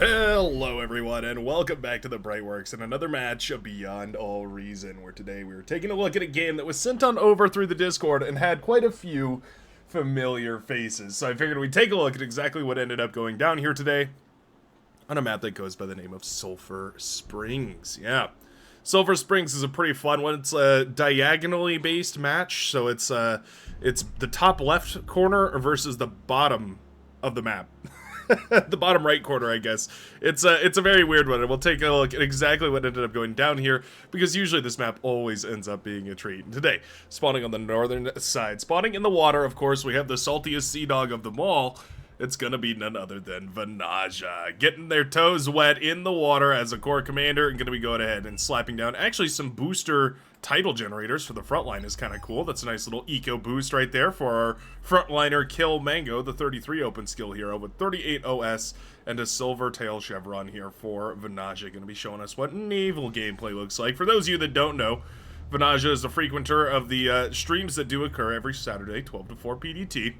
Hello everyone and welcome back to the Brightworks and another match of Beyond All Reason, where today we were taking a look at a game that was sent on over through the Discord and had quite a few familiar faces. So I figured we'd take a look at exactly what ended up going down here today on a map that goes by the name of Sulphur Springs. Yeah. Sulphur Springs is a pretty fun one. It's a diagonally based match, so it's the top left corner versus the bottom of the map. The bottom right corner, I guess. It's a very weird one, and we'll take a look at exactly what ended up going down here, because usually this map always ends up being a treat. And today, spawning on the northern side, spawning in the water, of course, we have the saltiest sea dog of them all. It's gonna be none other than Vanaja, getting their toes wet in the water as a core commander, and gonna be going ahead and slapping down actually some booster title generators for the Frontline is kind of cool. That's a nice little eco boost right there for our Frontliner Kill Mango, the 33 open skill hero with 38 OS and a silver tail chevron here for Vanaja. Gonna be showing us what naval gameplay looks like. For those of you that don't know, Vanaja is a frequenter of the streams that do occur every Saturday, 12 to 4 PDT.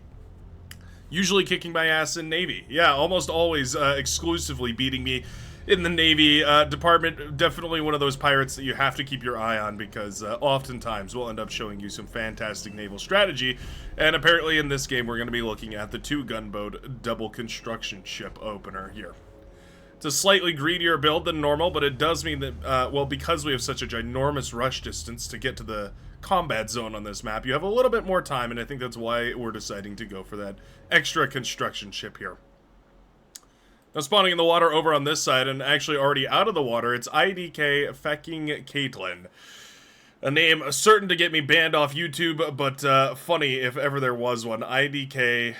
Usually kicking my ass in Navy. Yeah, almost always exclusively beating me in the Navy department. Definitely one of those pirates that you have to keep your eye on, because oftentimes we'll end up showing you some fantastic naval strategy. And apparently in this game we're going to be looking at the 2-gunboat double construction ship opener here. It's a slightly greedier build than normal, but it does mean that, well, because we have such a ginormous rush distance to get to the combat zone on this map, you have a little bit more time, and I think that's why we're deciding to go for that extra construction ship here. Now, spawning in the water over on this side, and actually already out of the water, it's IDK Fecking Caitlin. A name certain to get me banned off YouTube, but funny if ever there was one. IDK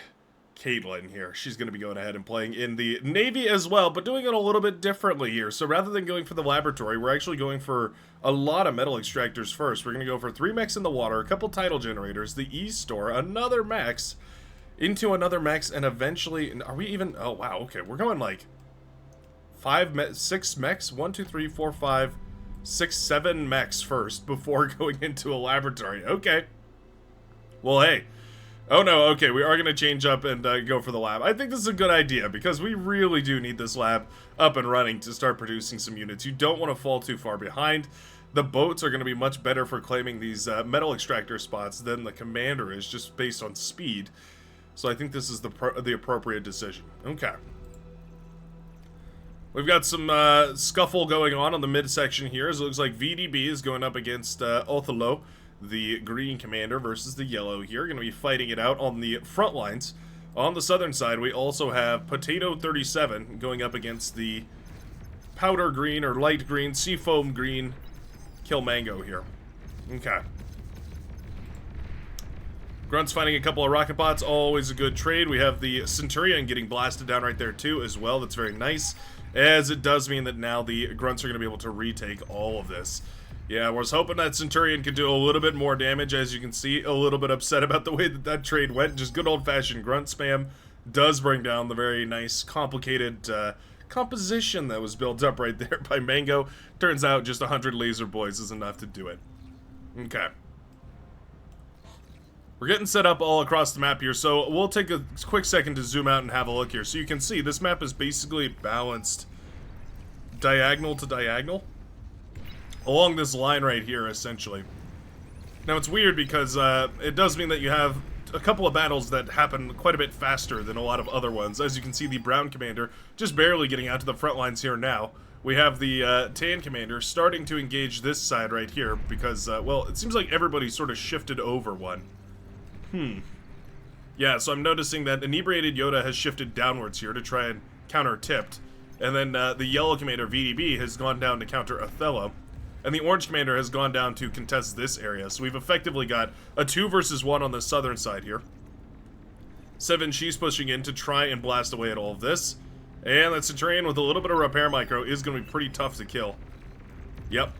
Caitlin here. She's going to be going ahead and playing in the Navy as well, but doing it a little bit differently here. So rather than going for the laboratory, we're actually going for a lot of metal extractors first. We're going to go for 3 mechs in the water, a couple tidal generators, the E-store, another mechs, into another mechs, and eventually, are we even, oh wow, okay, we're going like 6 mechs, 1, 2, 3, 4, 5, 6, 7 mechs first before going into a laboratory. Okay. Well, hey. Oh no, okay, we are going to change up and go for the lab. I think this is a good idea, because we really do need this lab up and running to start producing some units. You don't want to fall too far behind. The boats are going to be much better for claiming these metal extractor spots than the commander is, just based on speed. So I think this is the appropriate decision. Okay. We've got some scuffle going on the midsection here, as it looks like VDB is going up against Othello, the green commander, versus the yellow here. Going to be fighting it out on the front lines. On the southern side, we also have Potato 37 going up against the powder green or light green, seafoam green Kill Mango here. Okay. Grunt's finding a couple of rocket bots, always a good trade. We have the Centurion getting blasted down right there too as well. That's very nice, as it does mean that now the Grunts are going to be able to retake all of this. Yeah, I was hoping that Centurion could do a little bit more damage. As you can see, a little bit upset about the way that that trade went. Just good old-fashioned grunt spam does bring down the very nice, complicated composition that was built up right there by Mango. Turns out just 100 laser boys is enough to do it. Okay. We're getting set up all across the map here, so we'll take a quick second to zoom out and have a look here. So you can see this map is basically balanced diagonal to diagonal along this line right here, essentially. Now, it's weird because it does mean that you have a couple of battles that happen quite a bit faster than a lot of other ones. As you can see, the brown commander just barely getting out to the front lines here now. We have the tan commander starting to engage this side right here because, well, it seems like everybody sort of shifted over one. Yeah, so I'm noticing that Inebriated Yoda has shifted downwards here to try and counter Tipped. And then the yellow commander, VDB, has gone down to counter Othello. And the orange commander has gone down to contest this area. So we've effectively got a 2 versus 1 on the southern side here. 7, she's pushing in to try and blast away at all of this. And that Centurion with a little bit of repair micro is going to be pretty tough to kill. Yep.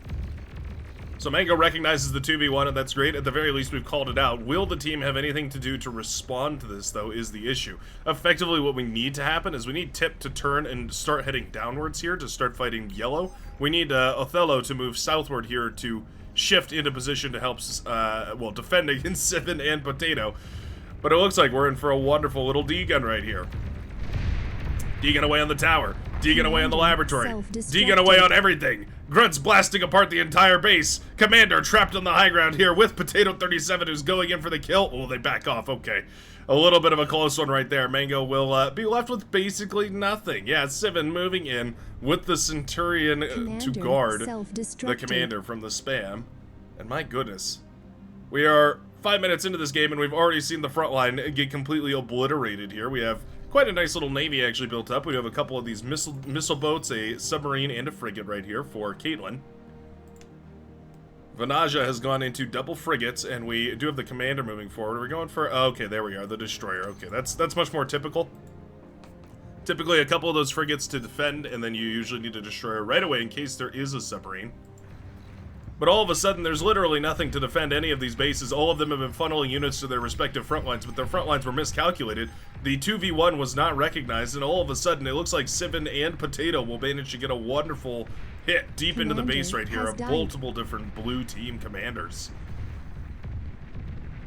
So Mango recognizes the 2v1, and that's great. At the very least, we've called it out. Will the team have anything to do to respond to this, though, is the issue. Effectively, what we need to happen is we need Tip to turn and start heading downwards here to start fighting yellow. We need Othello to move southward here to shift into position to help, well, defend against 7 and Potato. But it looks like we're in for a wonderful little D-gun right here. D-gun away on the tower. Deegan away on the laboratory. Deegan away on everything. Grunts blasting apart the entire base. Commander trapped on the high ground here with Potato 37, who's going in for the kill. Oh, they back off. Okay. A little bit of a close one right there. Mango will be left with basically nothing. Yeah, Sivan moving in with the Centurion to guard the commander from the spam. And my goodness, we are 5 minutes into this game and we've already seen the front line get completely obliterated here. We have quite a nice little navy actually built up. We have a couple of these missile boats, a submarine, and a frigate right here for Caitlin. Vanaja has gone into double frigates, and we do have the commander moving forward. We're going for... Oh, okay, there we are, the destroyer. Okay, that's much more typical. Typically, a couple of those frigates to defend, and then you usually need a destroyer right away in case there is a submarine. But all of a sudden, there's literally nothing to defend any of these bases. All of them have been funneling units to their respective front lines, but their front lines were miscalculated. The 2v1 was not recognized, and all of a sudden, it looks like Sivan and Potato will manage to get a wonderful hit deep into the base right here of multiple different blue team commanders.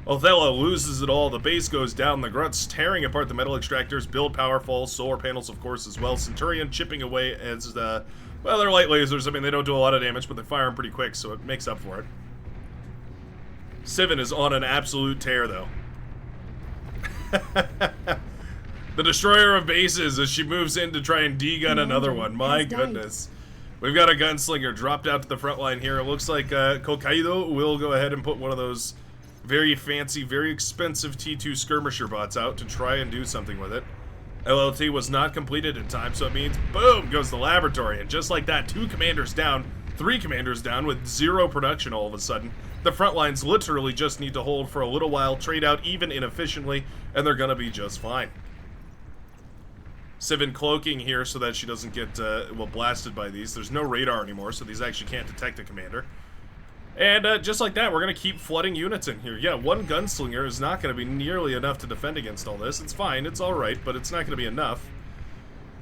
Othello loses it all. The base goes down. The Grunts tearing apart the metal extractors. Build power falls. Solar panels, of course, as well. Centurion chipping away as the... Well, they're light lasers. I mean, they don't do a lot of damage, but they fire them pretty quick, so it makes up for it. Sivan is on an absolute tear, though. The destroyer of bases as she moves in to try and de-gun another one. My goodness. We've got a gunslinger dropped out to the front line here. It looks like Kokaido will go ahead and put one of those very fancy, very expensive T2 skirmisher bots out to try and do something with it. LLT was not completed in time, so it means boom goes the laboratory. And just like that, 2 commanders down, 3 commanders down with 0 production all of a sudden. The front lines literally just need to hold for a little while, trade out even inefficiently, and they're going to be just fine. Sivan cloaking here so that she doesn't get, blasted by these. There's no radar anymore, so these actually can't detect the commander. And just like that, we're going to keep flooding units in here. Yeah, 1 gunslinger is not going to be nearly enough to defend against all this. It's fine, it's alright, but it's not going to be enough.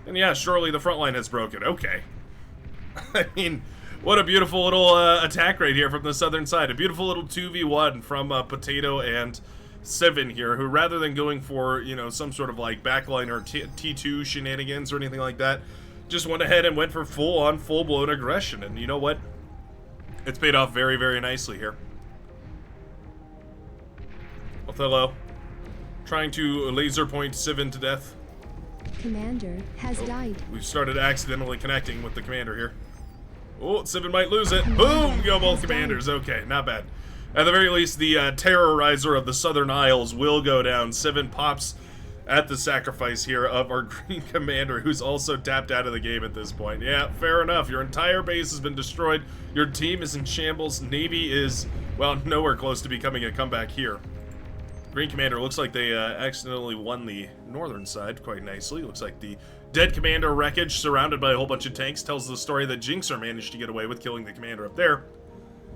And yeah, surely the front line has broken. Okay. I mean, what a beautiful little attack right here from the southern side. A beautiful little 2v1 from Potato and Sivan here, who rather than going for, you know, some sort of like backline or T2 shenanigans or anything like that, just went ahead and went for full-on, full-blown aggression. And you know what? It's paid off very, very nicely here. Othello trying to laser point Sivan to death. Commander has died. We've started accidentally connecting with the commander here. Oh, Sivan might lose it. Boom! Go both commanders. Okay, not bad. At the very least, the terrorizer of the Southern Isles will go down. Sivan pops at the sacrifice here of our green commander, who's also tapped out of the game at this point. Yeah, fair enough. Your entire base has been destroyed. Your team is in shambles. Navy is, well, nowhere close to becoming a comeback here. Green commander looks like they accidentally won the northern side quite nicely. Looks like the dead commander wreckage surrounded by a whole bunch of tanks tells the story that Jinxer managed to get away with killing the commander up there.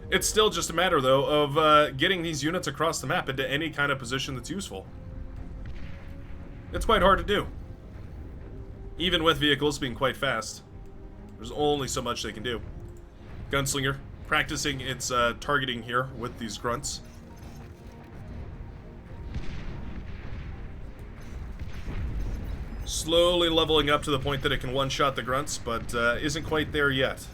It's still just a matter, though, of getting these units across the map into any kind of position that's useful. It's quite hard to do. Even with vehicles being quite fast. There's only so much they can do. Gunslinger practicing its targeting here with these grunts. Slowly leveling up to the point that it can one-shot the grunts, but isn't quite there yet.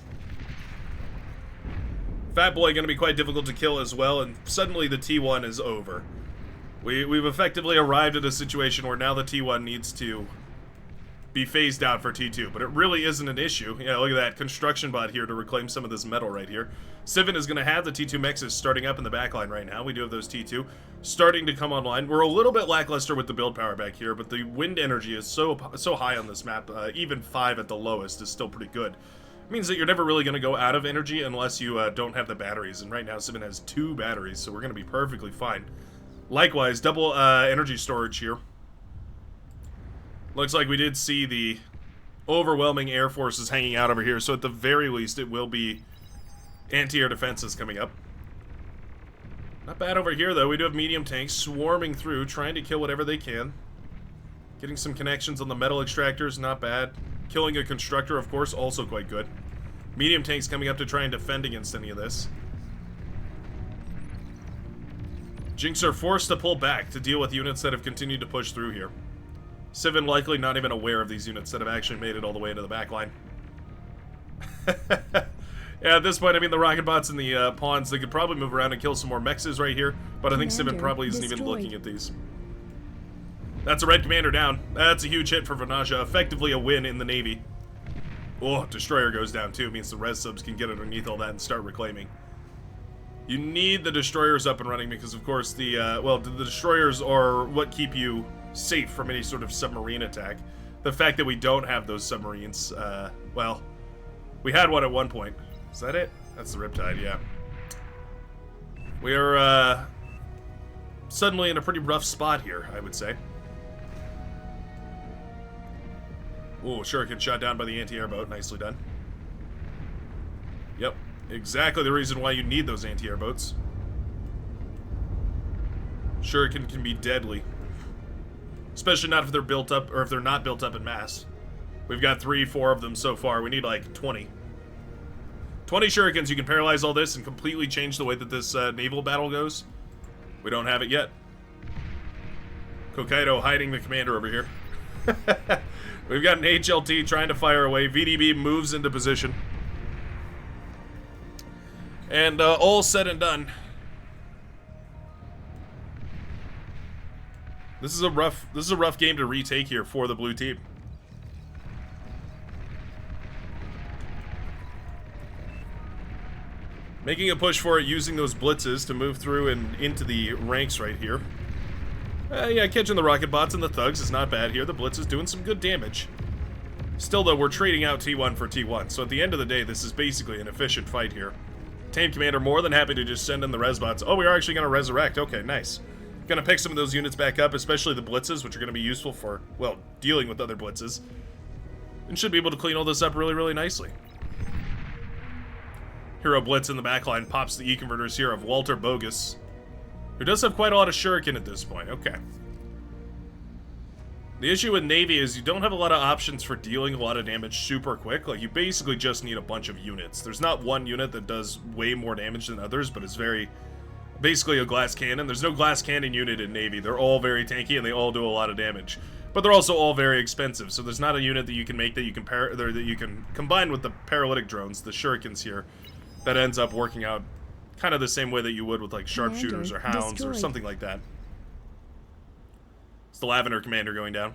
Fat Boy going to be quite difficult to kill as well, and suddenly the T1 is over. We've effectively arrived at a situation where now the T1 needs to be phased out for T2, but it really isn't an issue. Yeah, look at that construction bot here to reclaim some of this metal right here. Sivan is going to have the T2 mexes starting up in the backline right now. We do have those T2 starting to come online. We're a little bit lackluster with the build power back here, but the wind energy is so high on this map. Even 5 at the lowest is still pretty good. It means that you're never really going to go out of energy unless you don't have the batteries, and right now Sivan has 2 batteries, so we're going to be perfectly fine. Likewise, double energy storage here. Looks like we did see the overwhelming air forces hanging out over here, so at the very least it will be anti-air defenses coming up. Not bad over here, though. We do have medium tanks swarming through, trying to kill whatever they can. Getting some connections on the metal extractors, not bad. Killing a constructor, of course, also quite good. Medium tanks coming up to try and defend against any of this. Jinx are forced to pull back to deal with units that have continued to push through here. Civen likely not even aware of these units that have actually made it all the way into the back line. Yeah, at this point, I mean, the rocket bots and the pawns, they could probably move around and kill some more mexes right here, but I think Civen probably isn't even looking at these. That's a red commander down. That's a huge hit for Vanaja. Effectively a win in the Navy. Oh, destroyer goes down too. It means the res subs can get underneath all that and start reclaiming. You need the destroyers up and running because, of course, the destroyers are what keep you safe from any sort of submarine attack. The fact that we don't have those submarines, well, we had one at one point. Is that it? That's the Riptide, yeah. We are, suddenly in a pretty rough spot here, I would say. Oh, Shuriken shot down by the anti-air boat. Nicely done. Yep. Exactly the reason why you need those anti-air boats. Shuriken can be deadly. Especially not if they're built up, or if they're not built up in mass. We've got 3, 4 of them so far. We need like 20. 20 Shurikens, you can paralyze all this and completely change the way that this naval battle goes. We don't have it yet. Kokaido hiding the commander over here. We've got an HLT trying to fire away. VDB moves into position. And all said and done. This is a rough game to retake here for the blue team. Making a push for it, using those blitzes to move through and into the ranks right here. Yeah, catching the rocket bots and the thugs is not bad here. The blitz is doing some good damage. Still, though, we're trading out T1 for T1, so at the end of the day, this is basically an efficient fight here. Team Commander more than happy to just send in the res bots. Oh, we are actually going to resurrect. Okay, nice. Going to pick some of those units back up, especially the blitzes, which are going to be useful for, well, dealing with other blitzes. And should be able to clean all this up really, really nicely. Hero Blitz in the backline pops the E-converters here of Walter Bogus, who does have quite a lot of Shuriken at this point. Okay. The issue with Navy is you don't have a lot of options for dealing a lot of damage super quick. Like, you basically just need a bunch of units. There's not one unit that does way more damage than others, but it's very... basically a glass cannon. There's no glass cannon unit in Navy. They're all very tanky and they all do a lot of damage. But they're also all very expensive, so there's not a unit that you can make that you can combine with the paralytic drones, the Shurikens here, that ends up working out kind of the same way that you would with like sharpshooters or hounds or something like that. It's the Lavender Commander going down.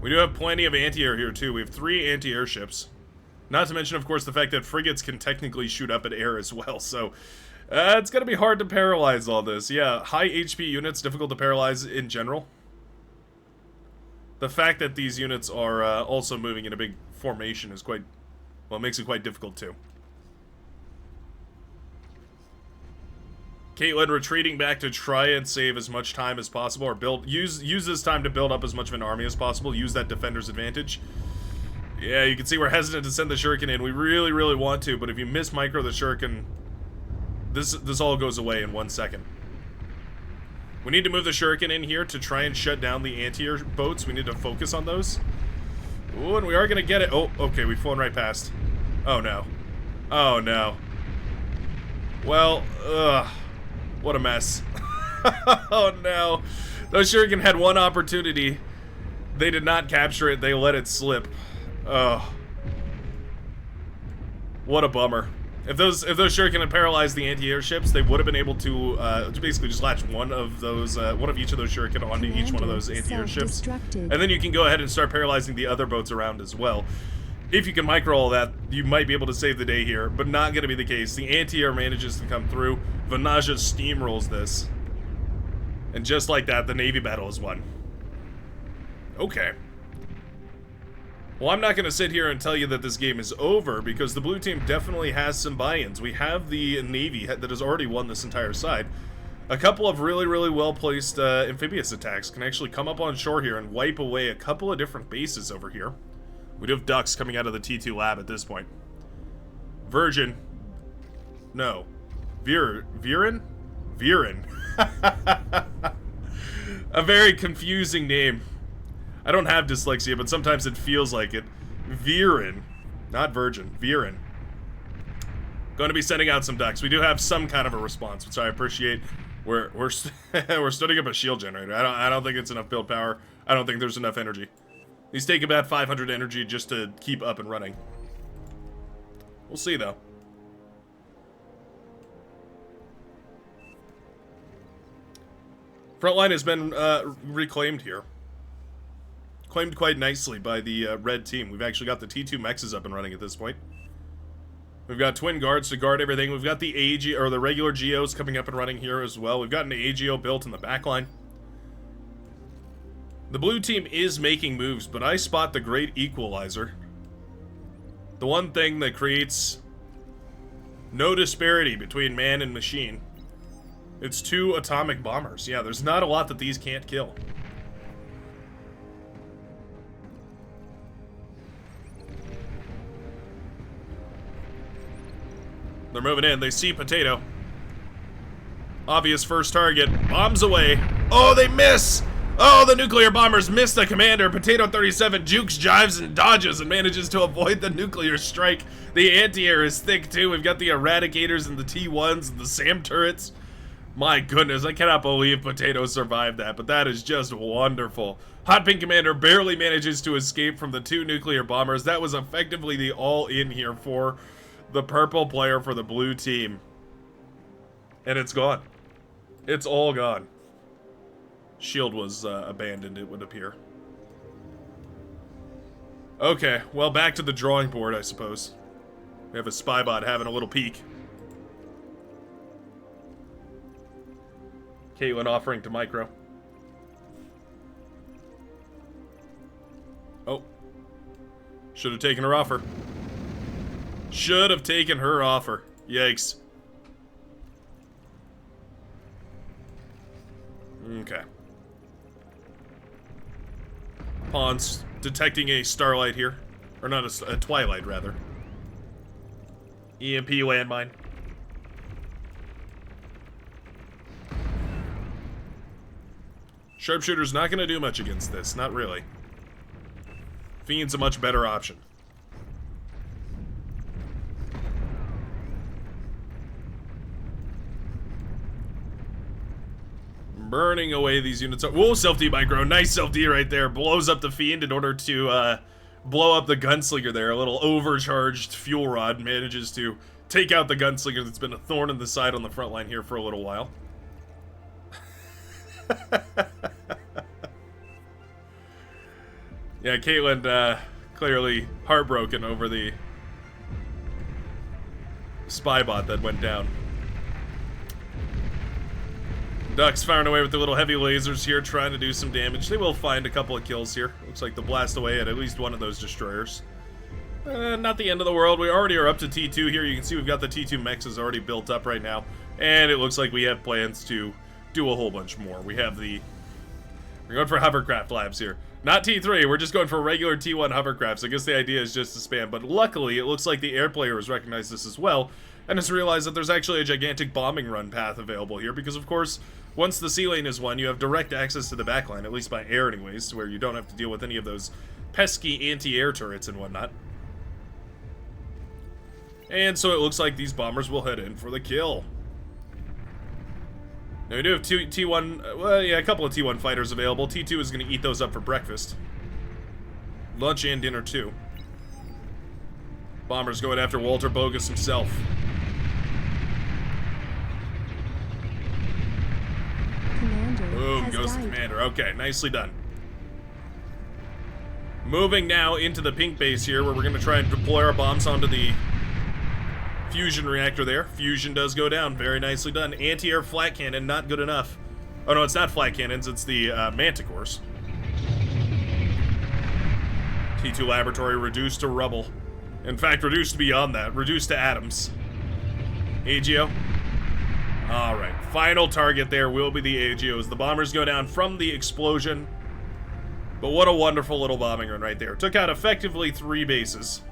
We do have plenty of anti-air here too. We have 3 anti-air ships. Not to mention, of course, the fact that frigates can technically shoot up at air as well, so it's going to be hard to paralyze all this. Yeah, high HP units, difficult to paralyze in general. The fact that these units are also moving in a big formation is quite... well, it makes it quite difficult too. Caitlyn retreating back to try and save as much time as possible, or use this time to build up as much of an army as possible, use that defender's advantage. Yeah, you can see we're hesitant to send the Shuriken in. We really, really want to, but if you miss micro the Shuriken, this all goes away in 1 second. We need to move the Shuriken in here to try and shut down the anti-air boats. We need to focus on those. Ooh, and we are going to get it. Oh, okay, we've flown right past. Oh, no. Oh, no. Well, ugh. What a mess. Oh, no. Those Shuriken had one opportunity. They did not capture it. They let it slip. Oh. What a bummer. If those Shuriken had paralyzed the anti-air ships, they would have been able to basically just latch one of each of those Shuriken onto each one of those anti-air ships. And then you can go ahead and start paralyzing the other boats around as well. If you can micro all that, you might be able to save the day here, but not going to be the case. The anti-air manages to come through. Vanaja steamrolls this. And just like that, the Navy battle is won. Okay. Well, I'm not going to sit here and tell you that this game is over, because the blue team definitely has some buy-ins. We have the Navy that has already won this entire side. A couple of really, really well-placed amphibious attacks can actually come up on shore here and wipe away a couple of different bases over here. We do have ducks coming out of the T2 lab at this point. Virgin. No. Viren? Viren. A very confusing name. I don't have dyslexia, but sometimes it feels like it. Viren. Not Virgin. Viren. Going to be sending out some ducks. We do have some kind of a response, which I appreciate. We're starting up a shield generator. I don't think it's enough build power. I don't think there's enough energy. These take about 500 energy just to keep up and running. We'll see though. Frontline has been reclaimed here. Claimed quite nicely by the red team. We've actually got the T2 mexes up and running at this point. We've got twin guards to guard everything. We've got the AG or the regular GOs coming up and running here as well. We've got an AGO built in the back line. The blue team is making moves, but I spot the great equalizer. The one thing that creates no disparity between man and machine. It's 2 atomic bombers. Yeah, there's not a lot that these can't kill. They're moving in. They see Potato. Obvious first target. Bombs away. Oh, they miss! Oh, the nuclear bombers miss the commander. Potato 37 jukes, jives, and dodges and manages to avoid the nuclear strike. The anti-air is thick, too. We've got the Eradicators and the T1s and the SAM turrets. My goodness, I cannot believe Potato survived that, but that is just wonderful. Hot Pink Commander barely manages to escape from the 2 nuclear bombers. That was effectively the all-in here for the purple player for the blue team. And it's gone. It's all gone. Shield was abandoned, it would appear. Okay, well, back to the drawing board, I suppose. We have a spy bot having a little peek. Caitlin offering to micro. Oh. Should have taken her offer. Should have taken her offer. Yikes. Okay. Pawns detecting a starlight here. Or not, a twilight, rather. EMP landmine. Sharpshooter's not going to do much against this. Not really. Fiend's a much better option. Burning away these units. Whoa, self-D micro. Nice self-D right there. Blows up the Fiend in order to blow up the Gunslinger there. A little overcharged fuel rod manages to take out the Gunslinger that's been a thorn in the side on the front line here for a little while. Yeah, Caitlin clearly heartbroken over the spy bot that went down. Ducks firing away with the little heavy lasers here, trying to do some damage. They will find a couple of kills here. Looks like they'll blast away at least one of those destroyers. Not the end of the world. We already are up to T2 here. You can see we've got the T2 mexes already built up right now. And it looks like we have plans to do a whole bunch more. We have the... We're going for hovercraft labs here. Not T3, we're just going for regular T1 hovercrafts. I guess the idea is just to spam, but luckily it looks like the air player has recognized this as well, and has realized that there's actually a gigantic bombing run path available here, because of course, once the sea lane is won, you have direct access to the backline, at least by air anyways, where you don't have to deal with any of those pesky anti-air turrets and whatnot. And so it looks like these bombers will head in for the kill. Now we do have T1, well, yeah, a couple of T1 fighters available. T2 is going to eat those up for breakfast. Lunch and dinner, too. Bombers going after Walter Bogus himself. Commander Boom, has goes the died. commander. Okay, nicely done. Moving now into the pink base here, where we're going to try and deploy our bombs onto the fusion reactor there. Fusion does go down. Very nicely done. Anti-air flat cannon, not good enough. Oh no, it's not flat cannons, it's the manticores. T2 laboratory reduced to rubble. In fact, reduced beyond that. Reduced to atoms. AGO. Alright, final target there will be the AGOs. The bombers go down from the explosion. But what a wonderful little bombing run right there. Took out effectively 3 bases.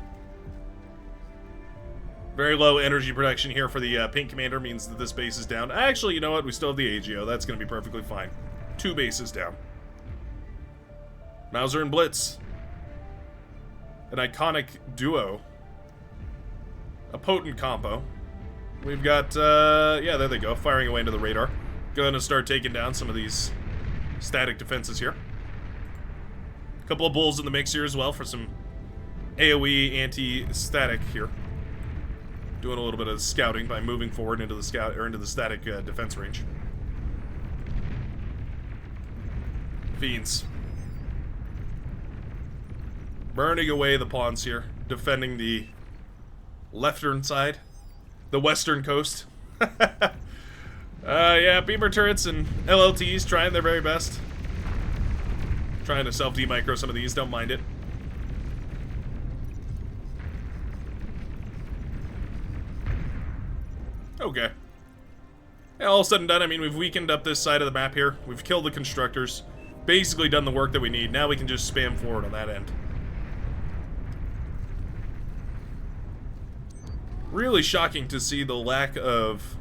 Very low energy production here for the pink commander, means that this base is down. Actually, you know what? We still have the AGO. That's going to be perfectly fine. 2 bases down. Mauser and Blitz. An iconic duo. A potent combo. We've got, yeah, there they go. Firing away into the radar. Gonna start taking down some of these static defenses here. A couple of bulls in the mix here as well for some AoE anti-static here. Doing a little bit of scouting by moving forward into the scout or into the static defense range. Fiends. Burning away the pawns here, defending the leftern side, the western coast. Yeah, beamer turrets and LLTs trying their very best. Trying to self-demicro some of these, don't mind it. Okay. Yeah, all said and done, I mean, we've weakened up this side of the map here. We've killed the constructors. Basically done the work that we need. Now we can just spam forward on that end. Really shocking to see the lack of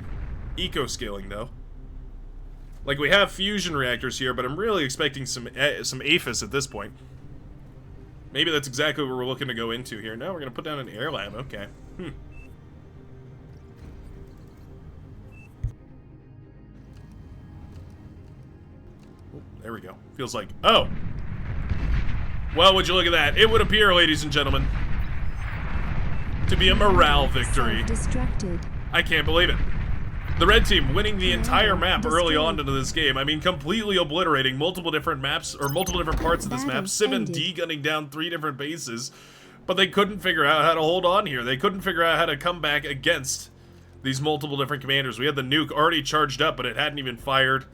eco-scaling, though. Like, we have fusion reactors here, but I'm really expecting some APHIS at this point. Maybe that's exactly what we're looking to go into here. No, we're going to put down an air lab. Okay. There we go. Feels like... Oh! Well, would you look at that? It would appear, ladies and gentlemen, to be a morale victory. Distracted. I can't believe it. The red team winning the entire map early on into this game. I mean, completely obliterating multiple different maps, or multiple different parts of this map. Civ and D gunning down 3 different bases. But they couldn't figure out how to hold on here. They couldn't figure out how to come back against these multiple different commanders. We had the nuke already charged up, but it hadn't even fired.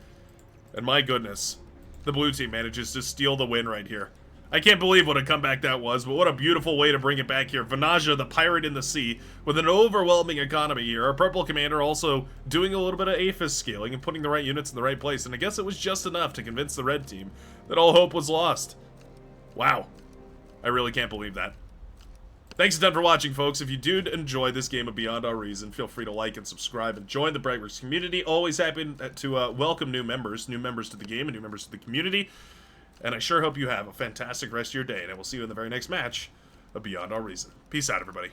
And my goodness, the blue team manages to steal the win right here. I can't believe what a comeback that was, but what a beautiful way to bring it back here. Vanaja, the pirate in the sea, with an overwhelming economy here. Our purple commander also doing a little bit of APHIS scaling and putting the right units in the right place. And I guess it was just enough to convince the red team that all hope was lost. Wow. I really can't believe that. Thanks a ton for watching, folks. If you did enjoy this game of Beyond Our Reason, feel free to like and subscribe and join the Brightworks community. Always happy to welcome new members to the game and new members to the community. And I sure hope you have a fantastic rest of your day, and I will see you in the very next match of Beyond Our Reason. Peace out, everybody.